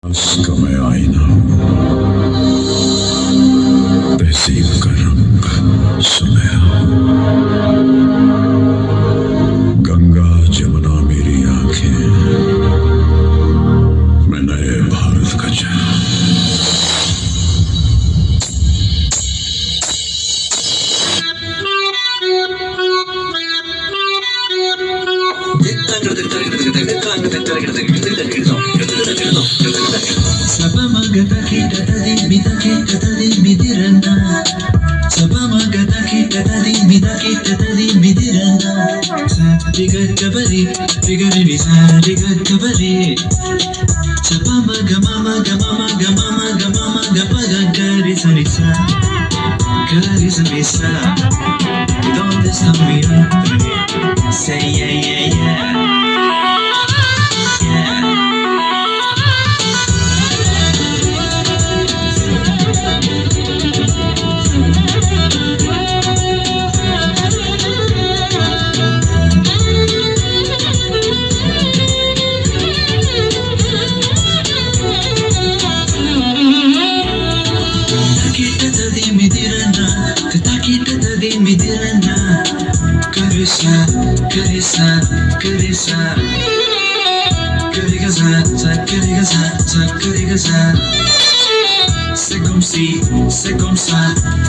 उसका मैं आईना तहसीब का रंग सुनहरा, गंगा जमुना मेरी आंखें, मैं नए भारत का चेहरा। Say yeah, yeah, yeah. C'est comme si, c'est comme ça,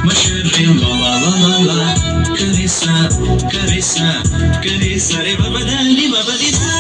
ma chérie, la la la la la. Carissa, carissa, carissa, re babadani babadisa.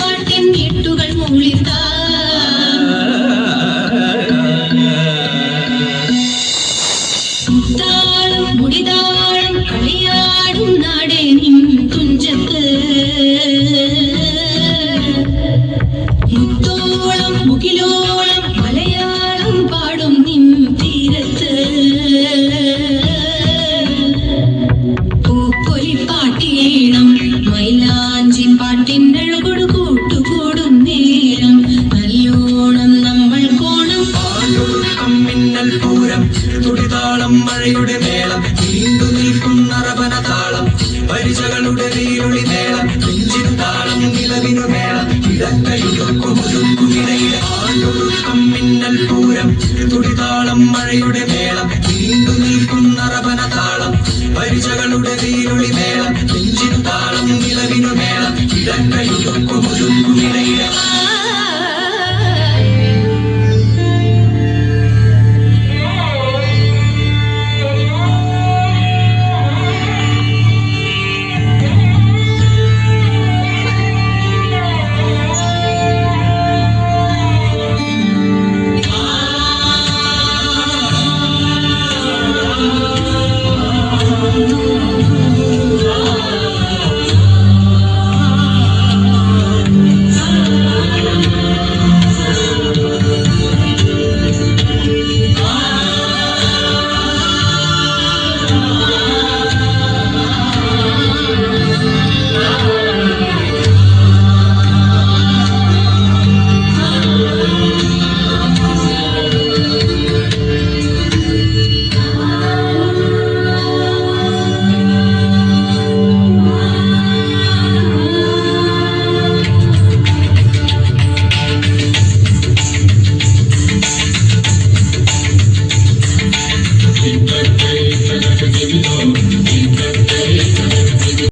പാട്ടിൻ വീട്ടുകൾ മൂളിത്താ മുത്താളം മുടിതാളം കളിയാടും നാടേ നിൻ തുഞ്ചത്ത് മുത്തോളം മുകിലോളം മലയാളം പാടും നിൻ തീരത്ത് പൂപ്പൊലിപ്പാട്ടിയേണം മൈലാഞ്ചി പാട്ടിനഴകൊടു കൂട്ടുകൂടും നേരം നല്ലോണം നമ്മൾ കോണം മിന്നൽ പൂരം തുടിതാളം മഴയുടെ മേളം നീണ്ടു നിൽക്കുന്ന റബന താളം പരിചകളുടെ വീരുളി മേളം നെഞ്ചിൻ താളം നിലവിനു മേളം ഇടക്കയുടുക്കുമിടയിൽ ആണ്ടൊടുക്കം മിന്നൽ പൂരം തുടിതാളം മഴയുടെ മേളം നീണ്ടു നിൽക്കുന്ന റബന താളം പരിചകളുടെ വീരുളി മേളം നെഞ്ചിൻ താളം നിലവിനു മേളം ഇടക്കയുടുക്കുമിടയിൽ